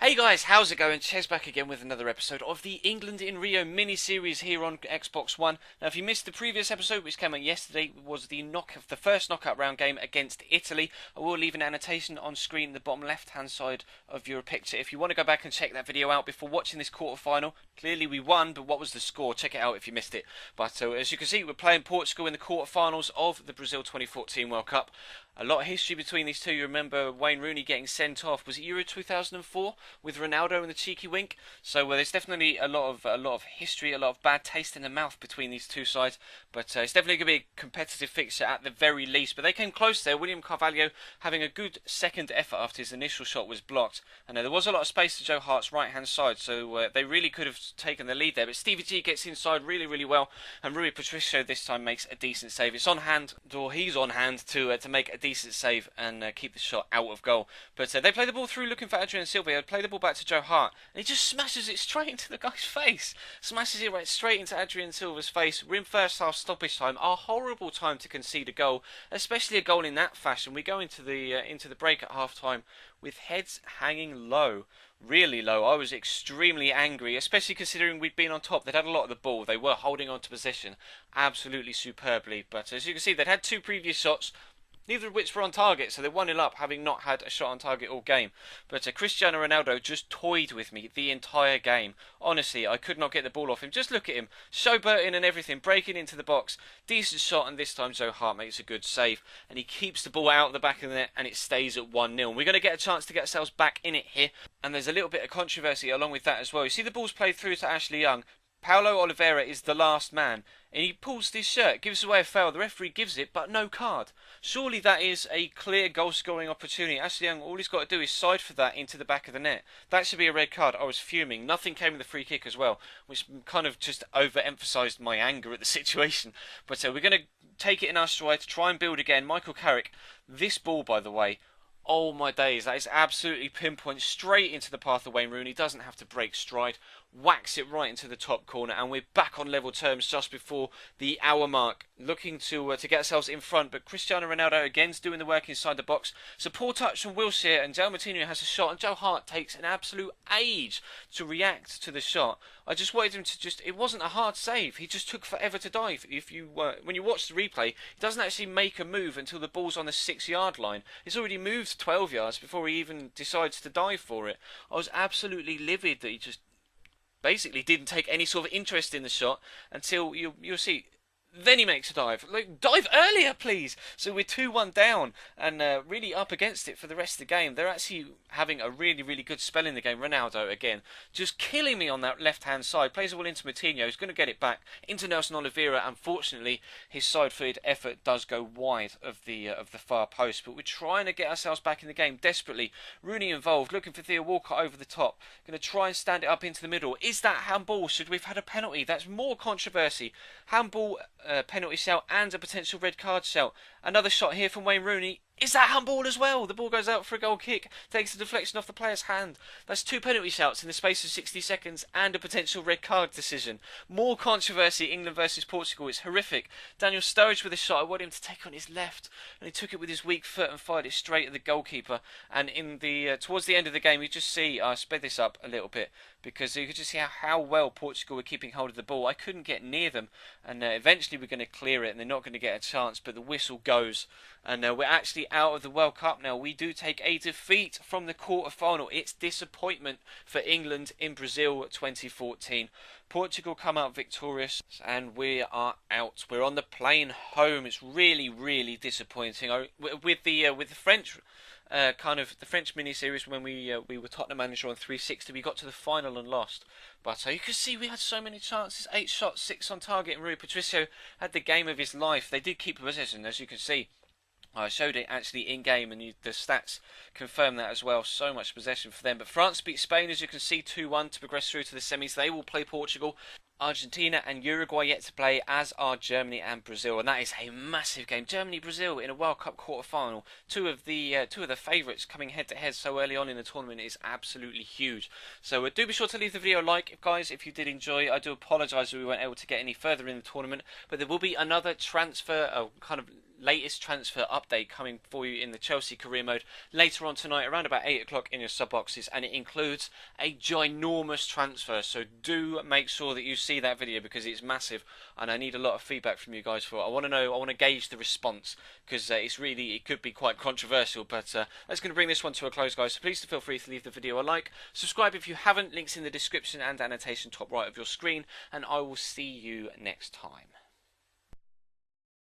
Hey guys, how's it going? Ches back again with another episode of the England in Rio mini-series here on Xbox One. Now, if you missed the previous episode, which came out yesterday, was the first knockout round game against Italy. I will leave an annotation on screen in the bottom left-hand side of your picture if you want to go back and check that video out before watching this quarter-final. Clearly we won, but what was the score? Check it out if you missed it. But as you can see, we're playing Portugal in the quarter-finals of the Brazil 2014 World Cup. A lot of history between these two. You remember Wayne Rooney getting sent off. Was it Euro 2004 with Ronaldo and the cheeky wink? So there's definitely a lot of history, a lot of bad taste in the mouth between these two sides. But it's definitely going to be a competitive fixture at the very least. But they came close there. William Carvalho having a good second effort after his initial shot was blocked. And there was a lot of space to Joe Hart's right hand side, so they really could have taken the lead there. But Stevie G gets inside really well, and Rui Patricio this time makes a decent save. It's on hand, or he's on hand to make a decent save and keep the shot out of goal. But they play the ball through looking for Adrian Silva. They play the ball back to Joe Hart, and he just smashes it straight into the guy's face. Smashes it right straight into Adrian Silva's face. We're in first half stoppage time. A horrible time to concede a goal, especially a goal in that fashion. We go into the break at half time with heads hanging low. Really low. I was extremely angry, especially considering we'd been on top. They'd had a lot of the ball. They were holding on to possession absolutely superbly. But as you can see, they'd had two previous shots, neither of which were on target, so they're 1-0 up, having not had a shot on target all game. But Cristiano Ronaldo just toyed with me the entire game. Honestly, I could not get the ball off him. Just look at him, showboating and everything, breaking into the box. Decent shot, and this time Joe Hart makes a good save. And he keeps the ball out of the back of the net, and it stays at 1-0. We're going to get a chance to get ourselves back in it here. And there's a little bit of controversy along with that as well. You see the ball's played through to Ashley Young. Paulo Oliveira is the last man, and he pulls his shirt, gives away a foul. The referee gives it, but no card. Surely that is a clear goal-scoring opportunity. Ashley Young, all he's got to do is side for that into the back of the net. That should be a red card. I was fuming. Nothing came with the free kick as well, which kind of just overemphasised my anger at the situation. But we're going to take it in our stride to try and build again. Michael Carrick, this ball, by the way, oh my days, that is absolutely pinpoint straight into the path of Wayne Rooney. Doesn't have to break stride. Whacks it right into the top corner, and we're back on level terms just before the hour mark, looking to get ourselves in front. But Cristiano Ronaldo again's doing the work inside the box. It's a poor touch from Wilshere, and João Moutinho has a shot, and Joe Hart takes an absolute age to react to the shot. I just wanted him to it wasn't a hard save. He just took forever to dive. When you watch the replay, he doesn't actually make a move until the ball's on the 6-yard line. It's already moved 12 yards before he even decides to dive for it. I was absolutely livid that he just basically didn't take any sort of interest in the shot until you'll see. Then he makes a dive. Like, dive earlier, please! So we're 2-1 down and really up against it for the rest of the game. They're actually having a really good spell in the game. Ronaldo, again, just killing me on that left-hand side. Plays the ball into Moutinho. He's going to get it back into Nelson Oliveira. Unfortunately, his side-footed effort does go wide of the far post. But we're trying to get ourselves back in the game desperately. Rooney involved, looking for Theo Walcott over the top. Going to try and stand it up into the middle. Is that handball? Should we've had a penalty? That's more controversy. Handball, penalty shout, and a potential red card shout. Another shot here from Wayne Rooney. Is that handball as well? The ball goes out for a goal kick. Takes the deflection off the player's hand. That's two penalty shouts in the space of 60 seconds and a potential red card decision. More controversy, England versus Portugal. It's horrific. Daniel Sturridge with a shot. I want him to take on his left, and he took it with his weak foot and fired it straight at the goalkeeper. And in the towards the end of the game, you just see, I sped this up a little bit because you could just see how well Portugal were keeping hold of the ball. I couldn't get near them, and eventually we're going to clear it, and they're not going to get a chance, but the whistle goes. And we're actually out of the World Cup now. We do take a defeat from the quarter-final. It's disappointment for England in Brazil 2014. Portugal come out victorious, and we are out. We're on the plane home. It's really disappointing. With the French the French mini-series, when we were Tottenham manager on 360, we got to the final and lost. But you can see we had so many chances. 8 shots, 6 on target, and Rui Patricio had the game of his life. They did keep possession, as you can see. I showed it actually in-game, and the stats confirm that as well. So much possession for them. But France beat Spain, as you can see, 2-1 to progress through to the semis. They will play Portugal. Argentina and Uruguay yet to play, as are Germany and Brazil, and that is a massive game. Germany-Brazil in a World Cup quarter-final. Two of the favourites coming head-to-head so early on in the tournament is absolutely huge. So do be sure to leave the video a like, guys, if you did enjoy. I do apologise that we weren't able to get any further in the tournament, but there will be another transfer, kind of latest transfer update coming for you in the Chelsea career mode later on tonight around about 8 o'clock in your sub boxes, and it includes a ginormous transfer, so do make sure that you see that video because it's massive and I need a lot of feedback from you guys for it. I want to gauge the response because it could be quite controversial, but that's going to bring this one to a close, guys, so please feel free to leave the video a like, subscribe if you haven't, links in the description and annotation top right of your screen, and I will see you next time.